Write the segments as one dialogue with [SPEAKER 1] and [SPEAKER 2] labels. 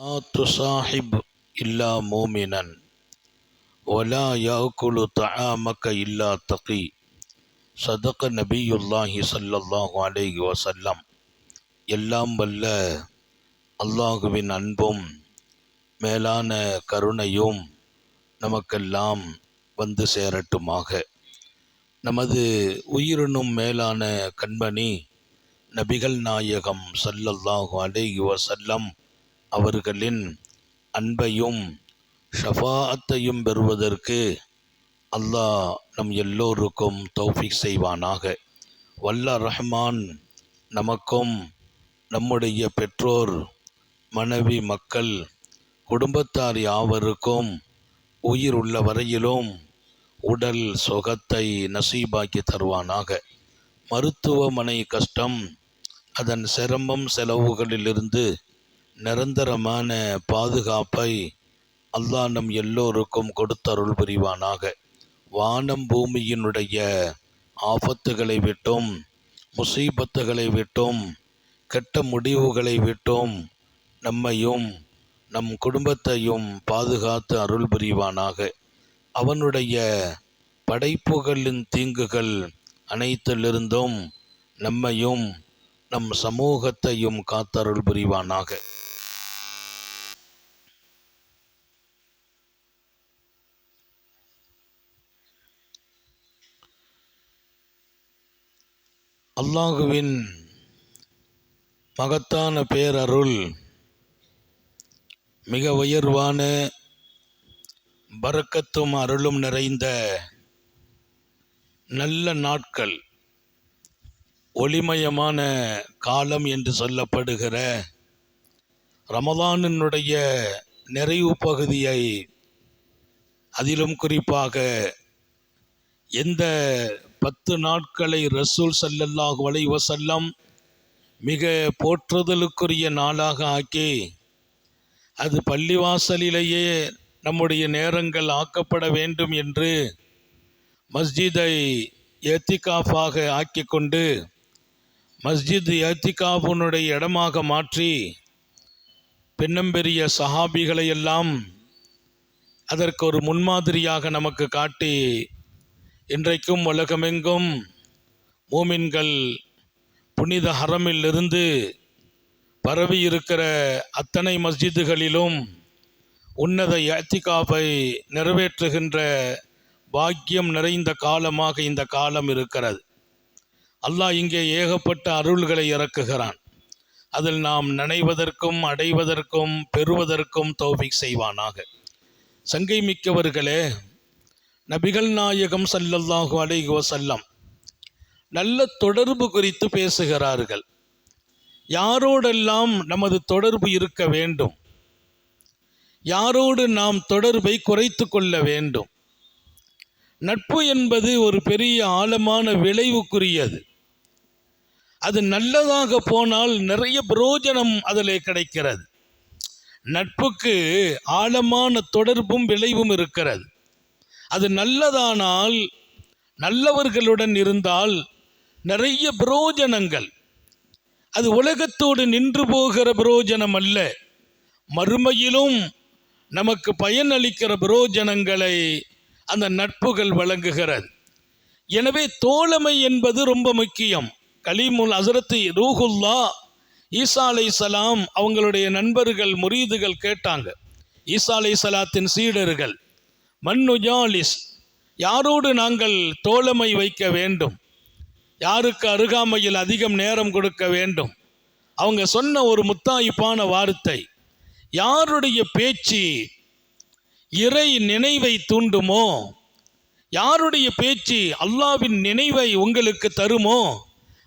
[SPEAKER 1] لا تصاحب إلا مؤمنا ولا يأكل طعامك إلا تقي صدق نبي الله صلى الله عليه وسلم. எல்லாம் வல்ல அல்லாஹுவின் அன்பும் மேலான கருணையும் நமக்கெல்லாம் வந்து சேரட்டுமாக. நமது உயிரினும் மேலான கண்மணி நபிகள் நாயகம் ஸல்லல்லாஹு அலைஹி வஸல்லம் அவர்களின் அன்பையும் ஷஃபாஅத்தையும் பெறுவதற்கு அல்லாஹ் நம் எல்லோருக்கும் தௌஃபீக் செய்வானாக. வல்ல ரஹ்மான் நமக்கும் நம்முடைய பெற்றோர், மனைவி, மக்கள், குடும்பத்தார் யாவருக்கும் உயிர் உள்ள வரையிலும் உடல் சுகத்தை நசீபாக்கி தருவானாக. மருத்துவமனை கஷ்டம், அதன் சிரமம், செலவுகளிலிருந்து நிரந்தரமான பாதுகாப்பை அல்லாஹ் நம் எல்லோருக்கும் கொடுத்தருள் புரிவானாக. வானம் பூமியினுடைய ஆபத்துகளை விட்டும், முசீபத்துகளை விட்டும், கெட்ட முடிவுகளை விட்டும் நம்மையும் நம் குடும்பத்தையும் பாதுகாத்து அருள் புரிவானாக. அவனுடைய படைப்புகளின் தீங்குகள் அனைத்திலிருந்தும் நம்மையும் நம் சமூகத்தையும் காத்தருள் புரிவானாக. அல்லாஹுவின் மகத்தான பேரருள், மிக உயர்வான பரக்கத்தும் அருளும் நிறைந்த நல்ல நாட்கள், ஒளிமயமான காலம் என்று சொல்லப்படுகிற ரமதானினுடைய நிறைவு பகுதியை, அதிலும் குறிப்பாக எந்த 10 நாட்களை ரசூல் ஸல்லல்லாஹு அலைஹி வஸல்லம் மிக போற்றுதலுக்குரிய நாளாக ஆக்கி, அது பள்ளிவாசலிலேயே நம்முடைய நேரங்கள் ஆக்கப்பட வேண்டும் என்று மஸ்ஜிதை ஏத்திகாஃபாக ஆக்கி கொண்டு மஸ்ஜித் ஏத்திகாஃபுனுடைய இடமாக மாற்றி பெண்ணம்பெரிய சஹாபிகளை எல்லாம் அதற்கு ஒரு முன்மாதிரியாக நமக்கு காட்டி, இன்றைக்கும் உலகமெங்கும் மூமின்கள் புனித ஹரமிலிருந்து பரவி இருக்கிற அத்தனை மஸ்ஜிதுகளிலும் உன்னத இஅ்திகாஃபை நிறைவேற்றுகின்ற பாக்கியம் நிறைந்த காலமாக இந்த காலம் இருக்கிறது. அல்லாஹ் இங்கே ஏகப்பட்ட அருள்களை இறக்குகிறான். அதில் நாம் நினைவதற்கும் அடைவதற்கும் பெறுவதற்கும் தௌஃபீக் செய்வானாக. சங்கை மிக்கவர்களே, நபிகள் நாயகம் ஸல்லல்லாஹு அலைஹி வஸல்லம் நல்ல தொடர்பு குறித்து பேசுகிறார்கள். யாரோடெல்லாம் நமது தொடர்பு இருக்க வேண்டும், யாரோடு நாம் தொடர்பை குறைத்து கொள்ள வேண்டும். நட்பு என்பது ஒரு பெரிய ஆழமான விளைவுக்குரியது. அது நல்லதாக போனால் நிறைய பிரயோஜனம் அதில் கிடைக்கிறது. நட்புக்கு ஆழமான தொடர்பும் விளைவும் இருக்கிறது. அது நல்லதானால், நல்லவர்களுடன் இருந்தால் நிறைய பிரயோஜனங்கள். அது உலகத்தோடு நின்று போகிற பிரயோஜனம் அல்ல, மறுமையிலும் நமக்கு பயனளிக்கிற பிரயோஜனங்களை அந்த நட்புகள் வழங்குகிறது. எனவே தோழமை என்பது ரொம்ப முக்கியம். கலீமுல் ஹஸரத் ரூஹுல்லா ஈசா அலைஹிஸ்ஸலாம் அவங்களுடைய நண்பர்கள், முரீதுகள் கேட்டாங்க, ஈசா அலைஹிஸ்ஸலாத்தின் சீடர்கள், மன்னுஜாலிஸ், யாரோடு நாங்கள் தோழமை வைக்க வேண்டும், யாருக்கு அருகாமையில் அதிகம் நேரம் கொடுக்க வேண்டும்? அவங்க சொன்ன ஒரு முத்தாய்ப்பான வார்த்தை, யாருடைய பேச்சு இறை நினைவை தூண்டுமோ, யாருடைய பேச்சு அல்லாஹ்வின் நினைவை உங்களுக்கு தருமோ,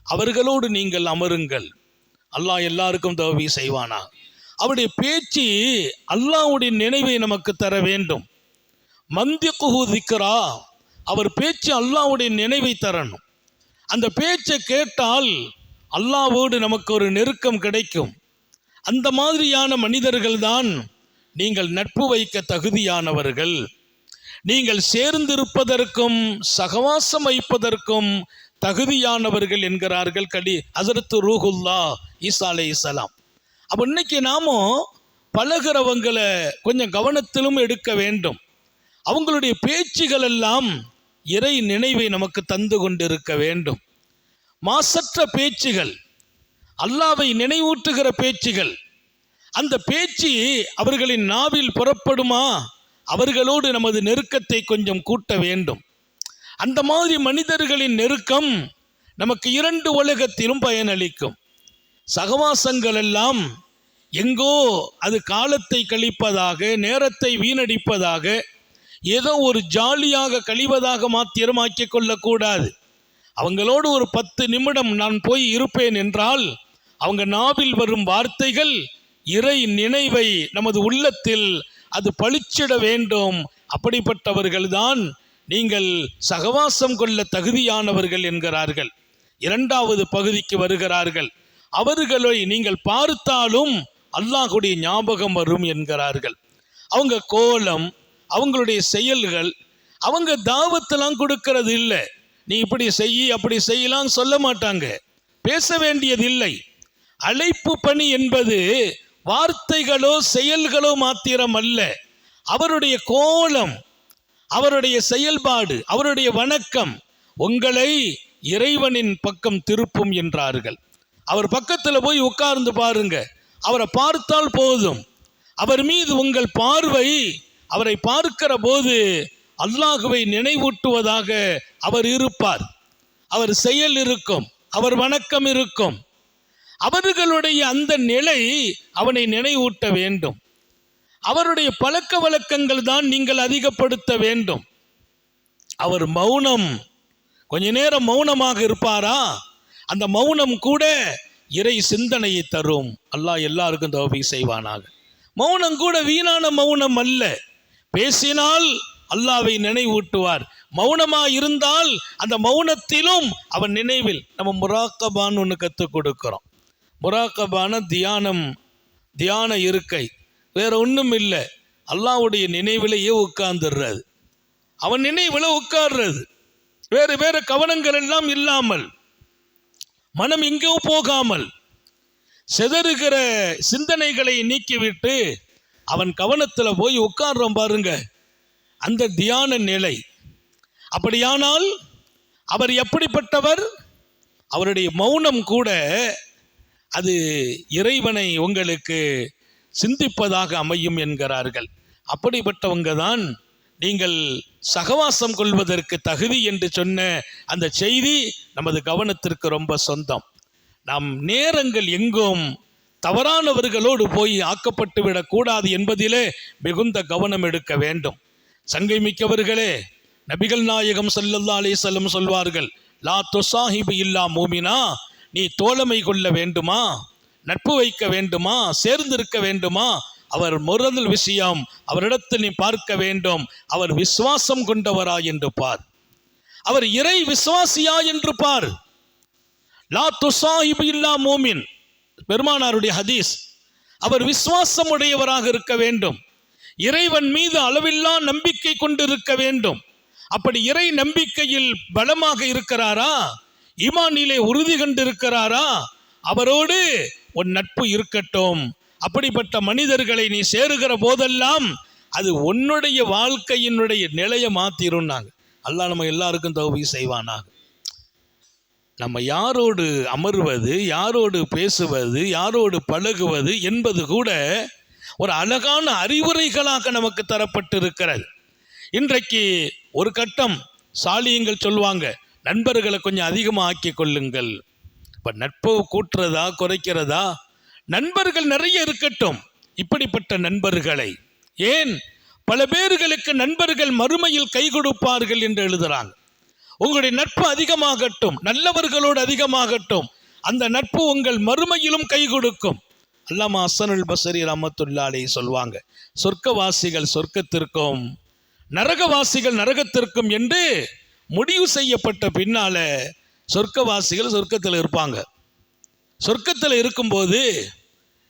[SPEAKER 1] அவர்களோடு நீங்கள் அமருங்கள். அல்லாஹ் எல்லாருக்கும் தௌஃபீக் செய்வானா. அவருடைய பேச்சு அல்லாஹ்வுடைய நினைவை நமக்கு தர வேண்டும். மந்திகுஹு திக்ரா, அவர் பேச்சு அல்லாஹ்வுடைய நினைவை தரணும். அந்த பேச்சை கேட்டால் அல்லாஹ்வோடு நமக்கு ஒரு நெருக்கம் கிடைக்கும். அந்த மாதிரியான மனிதர்கள் தான் நீங்கள் நட்பு வைக்க தகுதியானவர்கள். நீங்கள் சேர்ந்திருப்பதற்கும் சகவாசம் வைப்பதற்கும் தகுதியானவர்கள் என்கிறார்கள் ஹஸரத் ரூஹுல்லா ஈசா அலைஹிஸ்ஸலாம். அப்போ இன்னைக்கு நாமும் பழகிறவங்களை கொஞ்சம் கவனத்திலும் எடுக்க வேண்டும். அவங்களுடைய பேச்சுகள் எல்லாம் இறை நினைவை நமக்கு தந்து கொண்டிருக்க வேண்டும். மாசற்ற பேச்சுகள், அல்லாவை நினைவூட்டுகிற பேச்சுகள், அந்த பேச்சு அவர்களின் நாவில் புறப்படுமா, அவர்களோடு நமது நெருக்கத்தை கொஞ்சம் கூட்ட வேண்டும். அந்த மாதிரி மனிதர்களின் நெருக்கம் நமக்கு இரண்டு உலகத்திலும் பயனளிக்கும். சகவாசங்கள் எல்லாம் எங்கோ அது காலத்தை கழிப்பதாக, நேரத்தை வீணடிப்பதாக, ஏதோ ஒரு ஜாலியாக கழிவதாக மாத்திரமாக்கிக் கொள்ளக்கூடாது. அவங்களோடு ஒரு 10 நிமிடம் நான் போய் இருப்பேன் என்றால் அவங்க நாவில் வரும் வார்த்தைகள் இறை நினைவை நமது உள்ளத்தில் அது பளிச்சிட வேண்டும். அப்படிப்பட்டவர்கள்தான் நீங்கள் சகவாசம் கொள்ள தகுதியானவர்கள் என்கிறார்கள். இரண்டாவது பகுதிக்கு வருகிறார்கள். அவர்களை நீங்கள் பார்த்தாலும் அல்லாஹ்வுடைய ஞாபகம் வரும் என்கிறார்கள். அவங்க கோலம், அவங்களுடைய செயல்கள், அவங்க தாவத்தெல்லாம் கொடுக்கறது இல்லை. நீ இப்படி செய்ய அப்படி செய்யலாம் சொல்ல மாட்டாங்க, பேச வேண்டியதில்லை. அழைப்பு பணி என்பது வார்த்தைகளோ செயல்களோ மாத்திரம் அல்ல. அவருடைய கோலம், அவருடைய செயல்பாடு, அவருடைய வணக்கம் உங்களை இறைவனின் பக்கம் திருப்பும் என்றார்கள். அவர் பக்கத்தில் போய் உட்கார்ந்து பாருங்க, அவரை பார்த்தால் போதும். அவர் மீது உங்கள் பார்வை அவரை பார்க்கிற போது அல்லாஹுவை நினைவூட்டுவதாக அவர் இருப்பார். அவர் செயல் இருக்கும், அவர் வணக்கம் இருக்கும். அவர்களுடைய அந்த நிலை அவனை நினைவூட்ட வேண்டும். அவருடைய பழக்க வழக்கங்கள் தான் நீங்கள் அதிகப்படுத்த வேண்டும். அவர் மௌனம், கொஞ்ச நேரம் மௌனமாக இருப்பாரா, அந்த மௌனம் கூட இறை சிந்தனையை தரும். அல்லாஹ் எல்லாருக்கும் தௌஃபீக் செய்வானாக. மௌனம் கூட வீணான மௌனம் அல்ல. பேசினால் அல்லாஹ்வை நினைவூட்டுவார். மௌனமாக இருந்தால் அந்த மௌனத்திலும் அவன் நினைவில். நம்ம முராக்கபான்னு ஒன்று கற்றுக் கொடுக்கிறோம். முராக்கபான தியான இருக்கை, வேற ஒன்றும் இல்லை. அல்லாஹ்வுடைய நினைவிலேயே உட்கார்ந்துடுறது, அவன் நினைவில் உட்கார்றது. வேறு வேறு கவனங்கள் எல்லாம் இல்லாமல், மனம் எங்கோ போகாமல், சிதறுகிற சிந்தனைகளை நீக்கிவிட்டு அவன் கவனத்தில் போய் உட்கார்றோம் பாருங்க, அந்த தியான நிலை. அப்படியானால் அவர் எப்படிப்பட்டவர்? அவருடைய மௌனம் கூட அது இறைவனை உங்களுக்கு சிந்திப்பதாக அமையும் என்கிறார்கள். அப்படிப்பட்டவங்க தான் நீங்கள் சகவாசம் கொள்வதற்கு தகுதி என்று சொன்ன அந்த செய்தி நமது கவனத்திற்கு ரொம்ப சொந்தம். நாம் நேரங்கள் எங்கும் தவறானவர்களோடு போய் ஆக்கப்பட்டு விடக்கூடாது என்பதிலே மிகுந்த கவனம் எடுக்க வேண்டும். சங்கை மிக்கவர்களே, நபிகள் நாயகம் ஸல்லல்லாஹு அலைஹி வஸல்லம் சொல்வார்கள், லா துஸாஹிபு இல்லா மூமினா, நீ தோழமை கொள்ள வேண்டுமா, நட்பு வைக்க வேண்டுமா, சேர்ந்திருக்க வேண்டுமா, அவர் முதல் விஷயம் அவரிடத்தில் நீ பார்க்க வேண்டும், அவர் விசுவாசம் கொண்டவரா என்று பார், அவர் இறை விசுவாசியா என்று பார். லா துஸாஹிபு இல்லா மூமின், பெருமானாருடைய ஹதீஸ். அவர் விசுவாசம் உடையவராக இருக்க வேண்டும், இறைவன் மீது அளவில்லா நம்பிக்கை கொண்டிருக்க வேண்டும். அப்படி இறை நம்பிக்கையில் பலமாக இருக்கிறாரா, ஈமானிலே உறுதி கண்டிருக்கிறாரா, அவரோடு உன் நட்பு இருக்கட்டும். அப்படிப்பட்ட மனிதர்களை நீ சேருகிற போதெல்லாம் அது உன்னுடைய வாழ்க்கையினுடைய நிலையை மாத்திருந்தாங்க. அல்லாஹ் நம்ம எல்லாருக்கும் தௌஃபீக் செய்வானாக. நம்ம யாரோடு அமர்வது, யாரோடு பேசுவது, யாரோடு பழகுவது என்பது கூட ஒரு அழகான அறிவுரைகளாக நமக்கு தரப்பட்டிருக்கிறது. இன்றைக்கு ஒரு கட்டம் சாலியங்கள் சொல்லுவாங்க, நண்பர்களை கொஞ்சம் அதிகமாக ஆக்கி கொள்ளுங்கள். இப்போ நட்பு கூட்டுறதா குறைக்கிறதா? நண்பர்கள் நிறைய இருக்கட்டும். இப்படிப்பட்ட நண்பர்களை ஏன் பல பேர்களுக்கு நண்பர்கள் மறுமையில் கை கொடுப்பார்கள் என்று எழுதுறாங்க. உங்களுடைய நட்பு அதிகமாகட்டும், நல்லவர்களோடு அதிகமாகட்டும். அந்த நட்பு உங்கள் மறுமையிலும் கை கொடுக்கும். அல்லாமா ஹஸ்ஸனுல் பஸ்ரி ரஹ்மத்துல்லாஹி அலைஹி சொல்வாங்க, சொர்க்கவாசிகள் சொர்க்கத்திற்கும் நரகவாசிகள் நரகத்திற்கும் என்று முடிவு செய்யப்பட்ட பின்னால சொர்க்கவாசிகள் சொர்க்கத்தில் இருப்பாங்க. சொர்க்கத்தில் இருக்கும்போது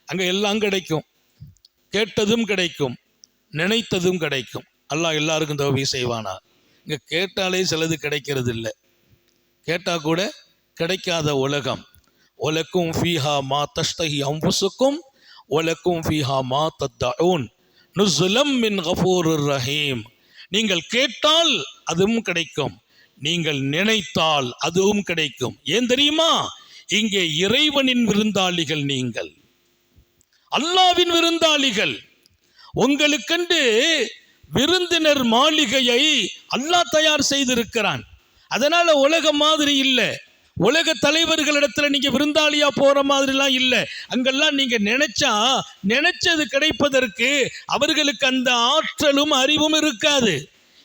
[SPEAKER 1] அங்கே எல்லாம் கிடைக்கும், கேட்டதும் கிடைக்கும், நினைத்ததும் கிடைக்கும். அல்லாஹ் எல்லாருக்கும் தௌஃபீக் செய்வானா. இங்கே கேட்டாலே சிலது கிடைக்கிறது இல்லை, கேட்டால் கூட கிடைக்காத உலகம். ஒலக்கும் ஃபீஹா மா தஷ்தஹி அன்ஃபுசுக்கும் வலக்கும் ஃபீஹா மா தத்தஊன் நுஸுலம் மின் கஃபூரிர் ரஹீம். நீங்கள் கேட்டால் அதுவும் கிடைக்கும், நீங்கள் நினைத்தால் அதுவும் கிடைக்கும். ஏன் தெரியுமா? இங்கே இறைவனின் விருந்தாளிகள், நீங்கள் அல்லாஹ்வின் விருந்தாளிகள். உங்களுக்கென்று விருந்தினர் மாளிகையை அல்லாஹ் தயார் செய்திருக்கிறான். அதனால உலகம் மாதிரி இல்லை, உலக தலைவர்களிடத்துல நீங்க விருந்தாளியா போற மாதிரிலாம் இல்லை. அங்கெல்லாம் நீங்க நினைச்சது கிடைப்பதற்கு அவர்களுக்கு அந்த ஆற்றலும் அறிவும் இருக்காது.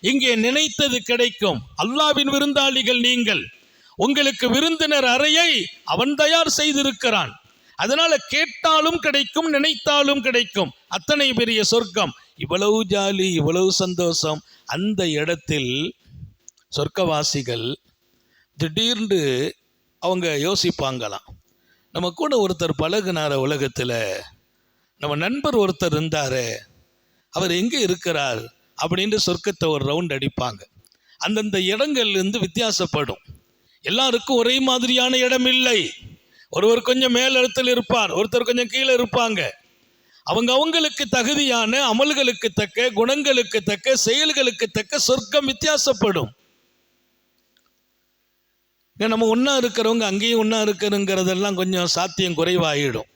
[SPEAKER 1] இங்கே நினைத்தது கிடைக்கும். அல்லாஹ்வின் விருந்தாளிகள் நீங்கள். உங்களுக்கு விருந்தினர் அறையை அவன் தயார் செய்திருக்கிறான். அதனால கேட்டாலும் கிடைக்கும், நினைத்தாலும் கிடைக்கும். அத்தனை பெரிய சொர்க்கம், இவ்வளவு ஜாலி, இவ்வளவு சந்தோஷம். அந்த இடத்தில் சொர்க்கவாசிகள் திடீர்னு அவங்க யோசிப்பாங்களாம், நம்ம கூட ஒருத்தர் பழகுனார உலகத்தில், நம்ம நண்பர் ஒருத்தர் இருந்தார், அவர் எங்கே இருக்கிறார் அப்படின்ட்டு சொர்க்கத்தை ஒரு ரவுண்ட் அடிப்பாங்க. அந்தந்த இடங்கள்லேருந்து வித்தியாசப்படும். எல்லாருக்கும் ஒரே மாதிரியான இடம் இல்லை. ஒருவர் கொஞ்சம் மேல் இடத்தில் இருப்பார், ஒருத்தர் கொஞ்சம் கீழே இருப்பாங்க. அவங்களுக்கு தகுதியான அமல்களுக்கு தக்க, குணங்களுக்கு தக்க, செயல்களுக்கு தக்க சொர்க்கம் வித்தியாசப்படும். நம்ம ஒன்றா இருக்கிறவங்க அங்கேயும் ஒன்றா இருக்கிறங்கிறதெல்லாம் கொஞ்சம் சாத்தியம் குறைவாகிடும்.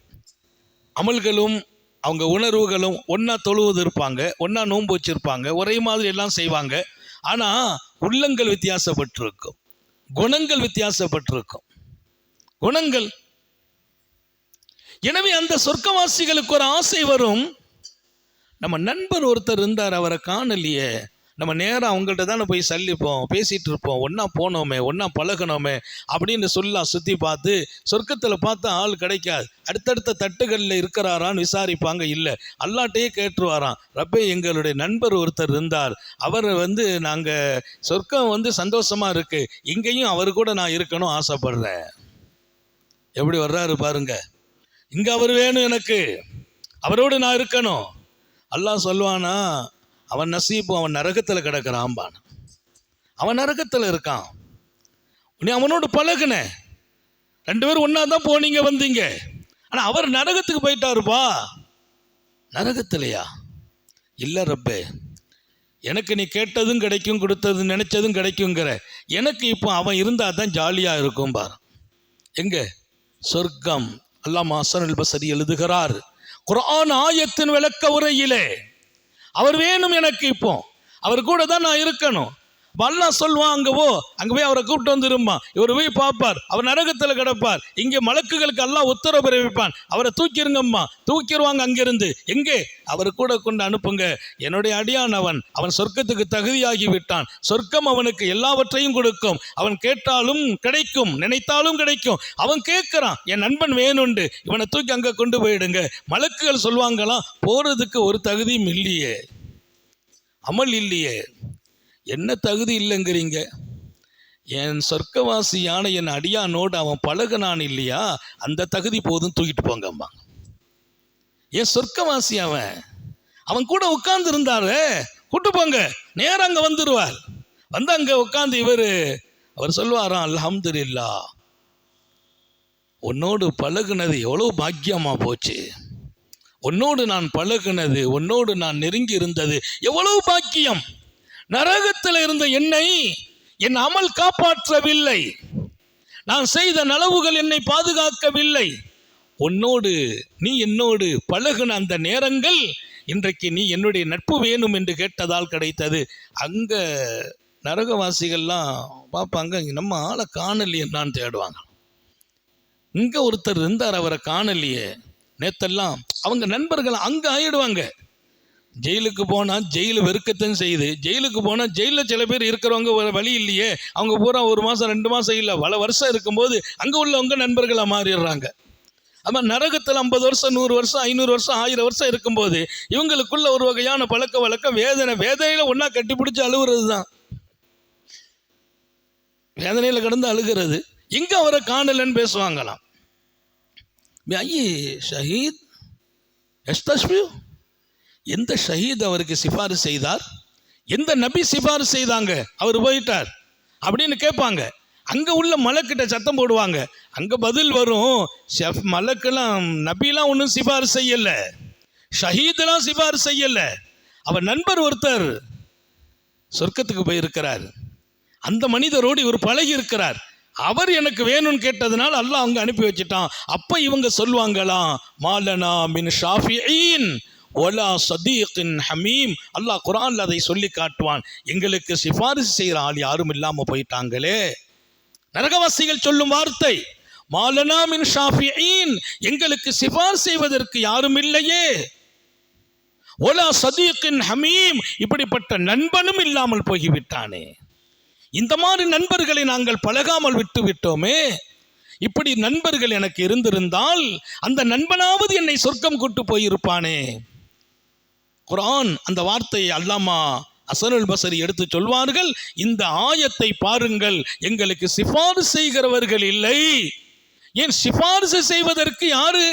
[SPEAKER 1] அமல்களும் அவங்க உணர்வுகளும் ஒன்றா தொழுவது இருப்பாங்க, ஒன்றா நோன்பு வச்சிருப்பாங்க, ஒரே மாதிரி எல்லாம் செய்வாங்க. ஆனால் உள்ளங்கள் வித்தியாசப்பட்டிருக்கும், குணங்கள் வித்தியாசப்பட்டிருக்கும். குணங்கள். எனவே அந்த சொர்க்கவாசிகளுக்கு ஒரு ஆசை வரும், நம்ம நண்பர் ஒருத்தர் இருந்தார், அவரை காணலையே, நம்ம நேரம் அவங்கள்ட்ட தானே போய் சல்லிப்போம், பேசிகிட்டு இருப்போம், ஒன்றா போனோமே, ஒன்றா பழகணுமே அப்படின்னு சுற்றி பார்த்து சொர்க்கத்தில் பார்த்தா ஆள் கிடைக்காது. அடுத்தடுத்த தட்டுகளில் இருக்கிறாரான்னு விசாரிப்பாங்க. இல்லை, அல்லாட்டையே கேட்டுருவாராம், ரப்பே எங்களுடைய நண்பர் ஒருத்தர் இருந்தார், அவர் நாங்கள் சொர்க்கம் சந்தோஷமாக இருக்குது, இங்கேயும் அவர் கூட நான் இருக்கணும் ஆசைப்படுறேன். எப்படி வர்றாரு பாருங்க, இங்கே அவர் வேணும் எனக்கு, அவரோடு நான் இருக்கணும். அல்லாஹ் சொல்லுவானா, அவன் நசீபு, அவன் நரகத்தில் கிடக்கிறான்பான், அவன் நரகத்தில் இருக்கான். நீ அவனோடு பழகுன, 2 பேரும் ஒன்றா தான் போனீங்க வந்தீங்க, ஆனால் அவர் நரகத்துக்கு போயிட்டாருப்பா. நரகத்திலையா? இல்லை ரப்பே, எனக்கு நீ கேட்டதும் கிடைக்கும், கொடுத்தது நினைச்சதும் கிடைக்குங்கிற, எனக்கு இப்போ அவன் இருந்தால் தான் ஜாலியாக இருக்கும் பார். எங்கே? சொர்க்கம். அல்லாமா ஹசன் அல் பஸரி எழுதுகிறார், குர்ஆன் ஆயத்தின் விளக்க உரையிலே, அவர் வேணும் எனக்கு, இப்போ அவர் கூட தான் நான் இருக்கணும். அல்லாஹ் சொல்வான், அங்கே போய் அவரை கூப்பிட்டு வந்துருமா, இவர் போய் பார்ப்பார், அவர் நரகத்தில் கிடப்பார். இங்கே மலக்குகளுக்கு அல்லாஹ் உத்தரவு பிறப்பிப்பான், அவரை தூக்கிருங்கம்மா, தூக்கிடுவாங்க அங்கிருந்து. எங்கே? அவர் கூட கொண்டு அனுப்புங்க, என்னுடைய அடியான் அவன் சொர்க்கத்துக்கு தகுதியாகி விட்டான், சொர்க்கம் அவனுக்கு எல்லாவற்றையும் கொடுக்கும், அவன் கேட்டாலும் கிடைக்கும், நினைத்தாலும் கிடைக்கும். அவன் கேட்குறான், என் நண்பன் வேணுண்டு, இவனை தூக்கி அங்கே கொண்டு போயிடுங்க. மலக்குகள் சொல்லுவாங்களாம், போகிறதுக்கு ஒரு தகுதியும் இல்லையே, அமல் இல்லையே. என்ன தகுதி இல்லைங்கிறீங்க? என் சொர்க்கவாசியான என் அடியானோடு அவன் பழகுனான் இல்லையா, அந்த தகுதி போதும், தூக்கிட்டு போங்கம்மா. என் சொர்க்கவாசி அவன் கூட உட்கார்ந்து இருந்தாரு, கூட்டு போங்க, நேரம் அங்கே வந்துடுவார். அங்கே உட்காந்து அவர் சொல்லுவாராம், அல்ஹம்துலில்லாஹ், உன்னோடு பழகுனது எவ்வளோ பாக்கியமா போச்சு, உன்னோடு நான் பழகுனது, உன்னோடு நான் நெருங்கி இருந்தது எவ்வளவு பாக்கியம். நரகத்தில் இருந்த என்னை என் அமல் காப்பாற்றவில்லை, நான் செய்த நலவுகள் என்னை பாதுகாக்கவில்லை. நீ என்னோடு பழகுன அந்த நேரங்கள் இன்றைக்கு நீ என்னுடைய நட்பு வேணும் என்று கேட்டதால் கிடைத்தது. அங்கே நரகவாசிகள்லாம் பார்ப்பாங்க, நம்ம ஆளை காணலையே நான் தேடுவாங்க. இங்கே ஒருத்தர் இருந்தார், அவரை காணலையே, நேத்தெல்லாம் அவங்க நண்பர்கள் அங்கே ஆயிடுவாங்க. ஜெயிலுக்கு போனால் ஜெயிலு வெறுக்கத்தான் செய்யுது, ஜெயிலுக்கு போனால் ஜெயிலில் சில பேர் இருக்கிறவங்க வழி இல்லையே, அவங்க பூரா 1 மாதம் 2 மாதம் இல்லை, பல வருஷம் இருக்கும்போது அங்கே உள்ளவங்க நண்பர்களாக மாறிடுறாங்க. ஆமாம், நரகத்தில் 50 வருஷம் 100 வருஷம் 500 வருஷம் 1000 வருஷம் இருக்கும்போது இவங்களுக்குள்ள ஒரு வகையான பழக்க வழக்கம், வேதனையில் ஒன்றா கட்டிப்பிடிச்சு அழுகுறது தான், வேதனையில் கடந்து அழுகிறது. இங்கே அவரை காணலன்னு பேசுவாங்களாம். ஷஹீத் எஸ்தஷ்பியூ, எந்த ஷஹீத் அவருக்கு சிபாரிசு செய்தார், எந்த நபி சிபாரிசு செய்தாங்க, அவர் போயிட்டார் அப்படின்னு கேட்பாங்க. அங்கே உள்ள மலக்கிட்ட சத்தம் போடுவாங்க. அங்கே பதில் வரும், மலக்கெல்லாம் நபிலாம் ஒன்றும் சிபாரிசு செய்யலை, ஷஹீதெல்லாம் சிபாரிசு செய்யலை. அவர் நண்பர் ஒருத்தர் சொர்க்கத்துக்கு போயிருக்கிறார், அந்த மனிதரோடு இவர் பழகி இருக்கிறார், அவர் எனக்கு வேணும்னு கேட்டதுனால அல்லாஹ் அங்கே அனுப்பி வச்சுட்டான். அப்போ இவங்க சொல்லுவாங்களாம், மாலனா மின் ஷாஃபிஈன் ஒலா சதீக்கின் ஹமீம். அல்லாஹ் குர்ஆன்ல அதை சொல்லி காட்டுவான், எங்களுக்கு சிபாரிசு செய்கிற ஆள் யாரும் இல்லாமல் போயிட்டாங்களே. நரகவாசிகள் சொல்லும் வார்த்தை, மாலனா மின் ஷாஃபிஈன், எங்களுக்கு சிபாரிசு செய்வதற்கு யாரும் இல்லையே. ஒலா சதீக்கின் ஹமீம், இப்படிப்பட்ட நண்பனும் இல்லாமல் போய்விட்டானே. இந்த மாதிரி நண்பர்களை நாங்கள் பழகாமல் விட்டு விட்டோமே. இப்படி நண்பர்கள் எனக்கு இருந்திருந்தால் அந்த நண்பனாவது என்னை சொர்க்கம் கூட்டு போயிருப்பானே. குர்ஆன் அந்த வார்த்தையை அல்லாமா ஹஸனுல் பஸரி எடுத்து சொல்வார்கள், இந்த ஆயத்தை பாருங்கள், எங்களுக்கு சிபாரிசு செய்கிறவர்கள் இல்லை. ஏன் சிபாரிசு செய்வதற்கு யாரு?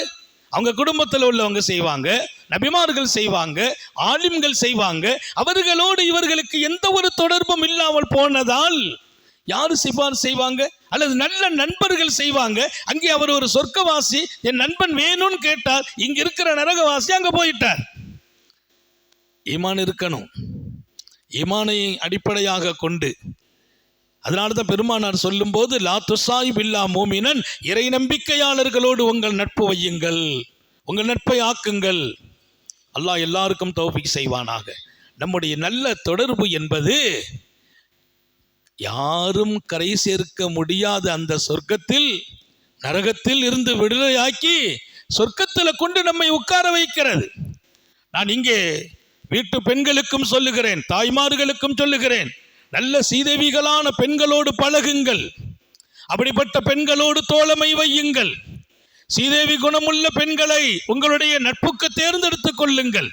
[SPEAKER 1] அவங்க குடும்பத்தில் உள்ளவங்க செய்வாங்க, நபிமார்கள் செய்வாங்க, ஆலிம்கள் செய்வாங்க. அவர்களோடு இவர்களுக்கு எந்த ஒரு தொடர்பும் இல்லாமல் போனதால் யாரு சிபாரிசு செய்வாங்க? அல்லது நல்ல நண்பர்கள் செய்வாங்க. அங்கே அவர் ஒரு சொர்க்கவாசி, என் நண்பன் வேணும்னு கேட்டார், இங்க இருக்கிற நரகவாசி அங்க போயிட்டார். ஈமான் இருக்கணும், ஈமானை அடிப்படையாக கொண்டு. அதனால தான் பெருமானார் சொல்லும் போது, லா துசாயிப் இல்லா மூமினன், இறை நம்பிக்கையாளர்களோடு உங்கள் நட்பு வையுங்கள், உங்கள் நட்பை ஆக்குங்கள். அல்லாஹ் எல்லாருக்கும் தௌஃபீக் செய்வானாக. நம்முடைய நல்ல தொடர்பு என்பது யாரும் கரை சேர்க்க முடியாத அந்த சொர்க்கத்தில் நரகத்தில் இருந்து விடுதலையாக்கி சொர்க்கத்தில் கொண்டு நம்மை உட்கார வைக்கிறது. நான் இங்கே வீட்டு பெண்களுக்கும் சொல்லுகிறேன், தாய்மார்களுக்கும் சொல்லுகிறேன், நல்ல சீதேவிகளான பெண்களோடு பழகுங்கள், அப்படிப்பட்ட பெண்களோடு தோழமை வையுங்கள். சீதேவி குணமுள்ள பெண்களை உங்களுடைய நட்புக்கு தேர்ந்தெடுத்துக் கொள்ளுங்கள்.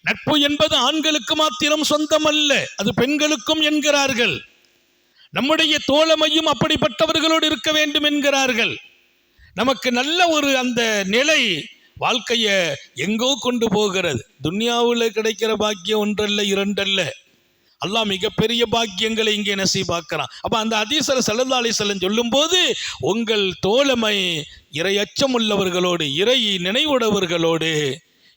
[SPEAKER 1] நட்பு என்பது ஆண்களுக்கு மாத்திரம் சொந்தமல்ல, அது பெண்களுக்கும் என்கிறார்கள். நம்முடைய தோழமையும் அப்படிப்பட்டவர்களோடு இருக்க வேண்டும் என்கிறார்கள். நமக்கு நல்ல ஒரு அந்த நிலை வாழ்க்கையை எங்கோ கொண்டு போகிறது. துன்யாவில் கிடைக்கிற பாக்கியம் ஒன்றல்ல இரண்டல்ல, அல்லாஹ் மிகப்பெரிய பாக்கியங்களை இங்கே நசீபாக்குறான். அப்போ அந்த ஹதீஸ்ல ஸல்லல்லாஹு அலைஹி வஸல்லம் சொல்லும் போது, உங்கள் தோழமை இறை அச்சம் உள்ளவர்களோடு, இறை நினைவுடையவர்களோடு,